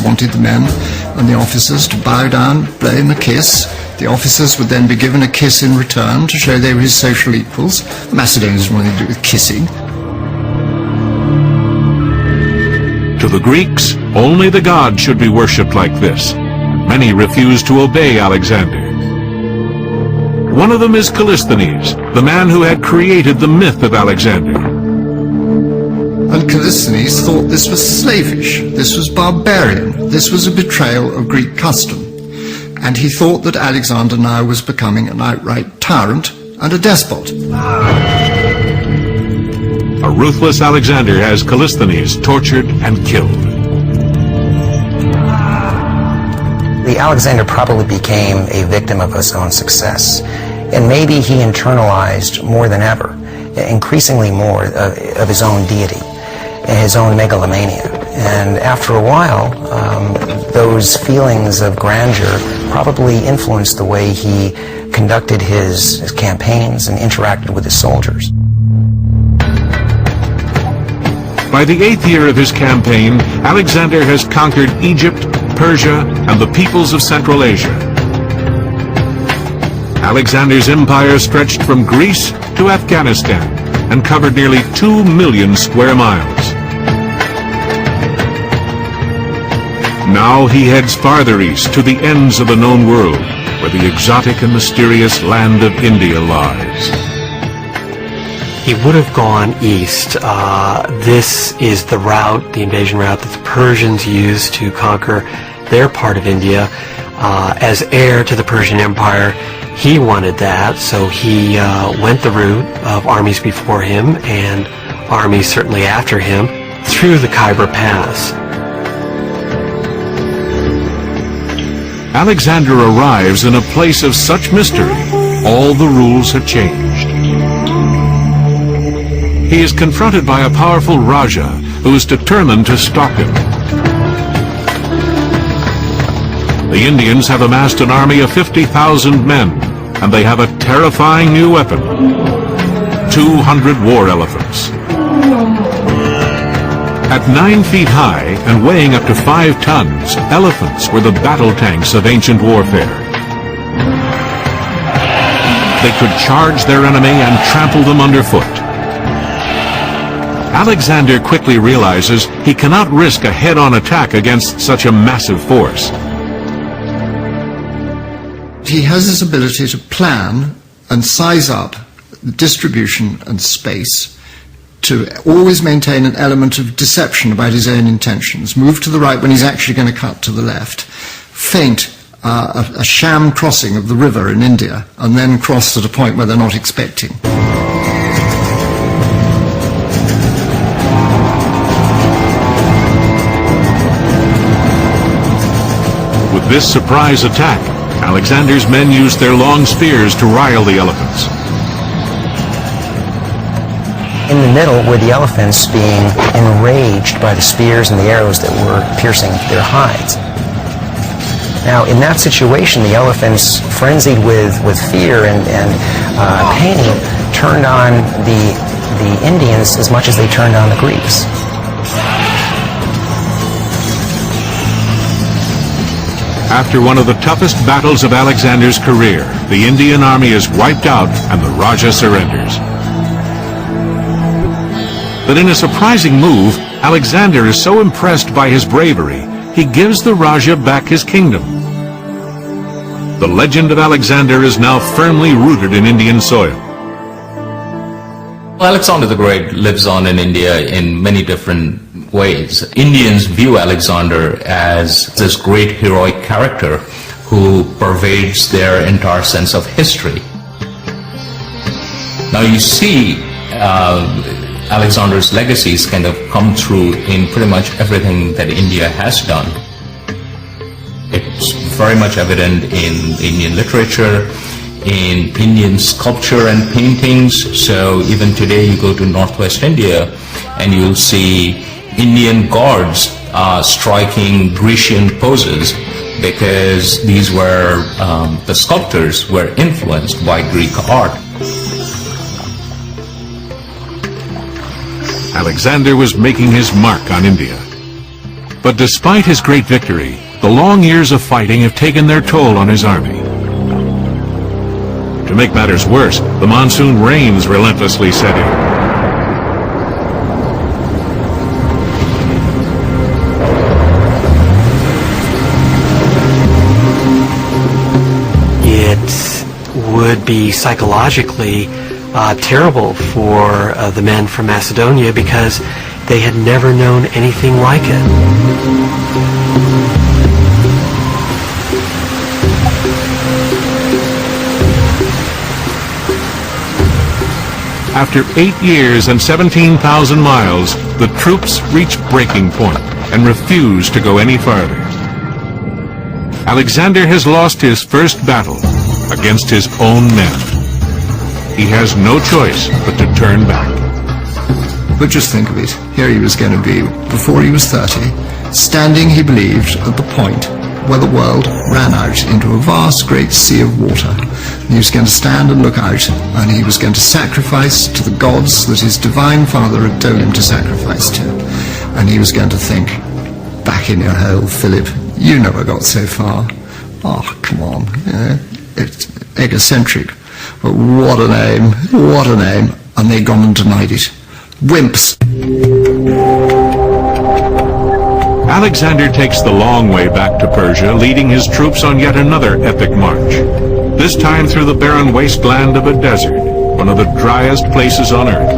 wanted the men and the officers to bow down, blow him a kiss. The officers would then be given a kiss in return to show they were his social equals. The Macedonians had nothing to do with kissing. To the Greeks, only the gods should be worshipped like this. Many refused to obey Alexander. One of them is Callisthenes, the man who had created the myth of Alexander. And Callisthenes thought this was slavish, this was barbarian, this was a betrayal of Greek custom. And he thought that Alexander now was becoming an outright tyrant and a despot. A ruthless Alexander has Callisthenes tortured and killed. The Alexander probably became a victim of his own success. And maybe he internalized more than ever, increasingly more, of his own deity, his own megalomania. And after a while, those feelings of grandeur probably influenced the way he conducted his campaigns and interacted with his soldiers. By the 8th year of his campaign, Alexander has conquered Egypt, Persia, and the peoples of Central Asia. Alexander's empire stretched from Greece to Afghanistan and covered nearly 2 million square miles. Now he heads farther east to the ends of the known world, where the exotic and mysterious land of India lies. He would have gone east. This is the route, the invasion route that the Persians used to conquer their part of India. As heir to the Persian Empire, he wanted that, so he went the route of armies before him and armies certainly after him through the Khyber Pass. Alexander arrives in a place of such mystery, all the rules have changed. He is confronted by a powerful Raja who is determined to stop him. The Indians have amassed an army of 50,000 men, and they have a terrifying new weapon, 200 war elephants. At 9 feet high and weighing up to 5 tons, elephants were the battle tanks of ancient warfare. They could charge their enemy and trample them underfoot. Alexander quickly realizes he cannot risk a head-on attack against such a massive force. He has this ability to plan and size up the distribution and space, to always maintain an element of deception about his own intentions, move to the right when he's actually going to cut to the left, feint a sham crossing of the river in India, and then cross at a point where they're not expecting. With this surprise attack, Alexander's men used their long spears to rile the elephants. In the middle were the elephants being enraged by the spears and the arrows that were piercing their hides. Now, in that situation, the elephants, frenzied with fear and pain, turned on the Indians as much as they turned on the Greeks. After one of the toughest battles of Alexander's career, the Indian army is wiped out and the Raja surrenders. But in a surprising move, Alexander is so impressed by his bravery, he gives the Raja back his kingdom. The legend of Alexander is now firmly rooted in Indian soil. Alexander the Great lives on in India in many different ways. Indians view Alexander as this great heroic character who pervades their entire sense of history. Now you see Alexander's legacies kind of come through in pretty much everything that India has done. It's very much evident in Indian literature, in Indian sculpture and paintings. So even today you go to northwest India and you'll see Indian gods striking Grecian poses, because these were, the sculptors were influenced by Greek art. Alexander was making his mark on India. But despite his great victory, the long years of fighting have taken their toll on his army. To make matters worse, the monsoon rains relentlessly set in. It would be psychologically terrible for the men from Macedonia because they had never known anything like it. After 8 years and 17,000 miles, the troops reach breaking point and refuse to go any farther. Alexander has lost his first battle against his own men. He has no choice but to turn back. But just think of it, here he was going to be, before he was 30, standing, he believed, at the point where the world ran out into a vast great sea of water. And he was going to stand and look out, and he was going to sacrifice to the gods that his divine father had told him to sacrifice to. And he was going to think, back in your hole, Philip, you never got so far. Oh, come on, it's egocentric. But what a name, what a name. And they'd gone and denied it. Wimps. Alexander takes the long way back to Persia, leading his troops on yet another epic march. This time through the barren wasteland of a desert, one of the driest places on earth.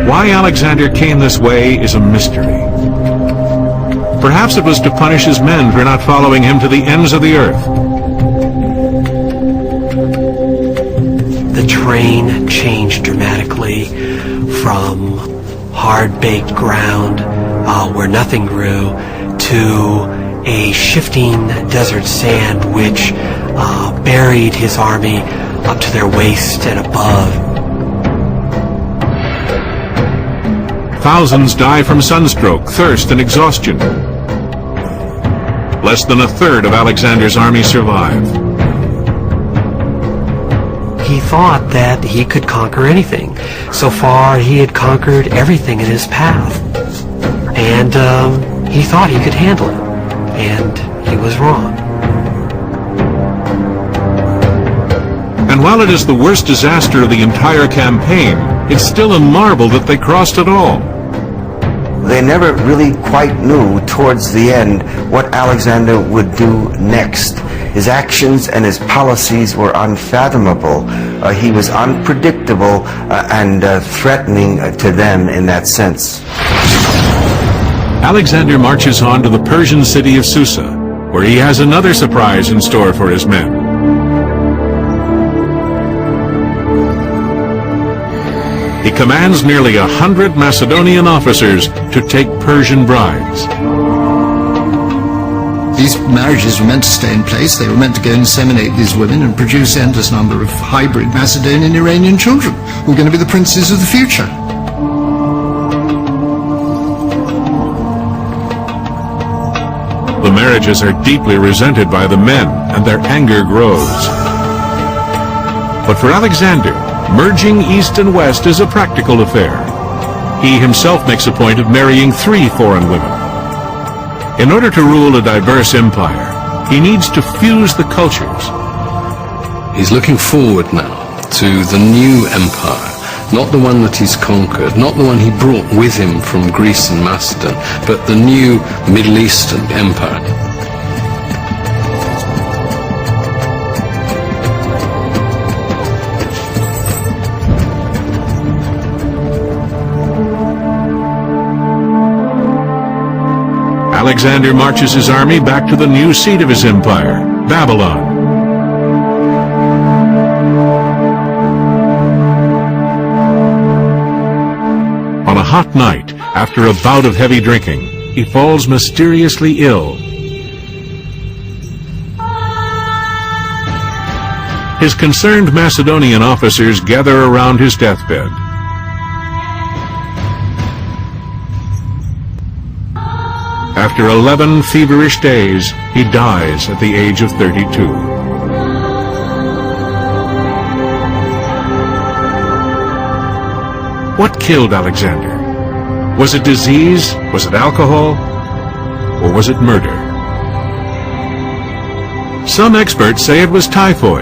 Why Alexander came this way is a mystery. Perhaps it was to punish his men for not following him to the ends of the earth. The terrain changed dramatically from hard-baked ground where nothing grew to a shifting desert sand which buried his army up to their waist and above. Thousands die from sunstroke, thirst, and exhaustion. Less than a third of Alexander's army survive. He thought that he could conquer anything. So far, he had conquered everything in his path. And he thought he could handle it. And he was wrong. And while it is the worst disaster of the entire campaign, it's still a marvel that they crossed at all. They never really quite knew towards the end what Alexander would do next. His actions and his policies were unfathomable. He was unpredictable and threatening to them in that sense. Alexander marches on to the Persian city of Susa, where he has another surprise in store for his men. He commands nearly 100 Macedonian officers to take Persian brides. These marriages were meant to stay in place. They were meant to go and inseminate these women and produce endless number of hybrid Macedonian Iranian children who are going to be the princes of the future. The marriages are deeply resented by the men, and their anger grows. But for Alexander, merging East and West is a practical affair. He himself makes a point of marrying 3 foreign women. In order to rule a diverse empire, he needs to fuse the cultures. He's looking forward now to the new empire, not the one that he's conquered, not the one he brought with him from Greece and Macedon, but the new Middle Eastern empire. Alexander marches his army back to the new seat of his empire, Babylon. On a hot night, after a bout of heavy drinking, he falls mysteriously ill. His concerned Macedonian officers gather around his deathbed. After 11 feverish days, he dies at the age of 32. What killed Alexander? Was it disease? Was it alcohol? Or was it murder? Some experts say it was typhoid.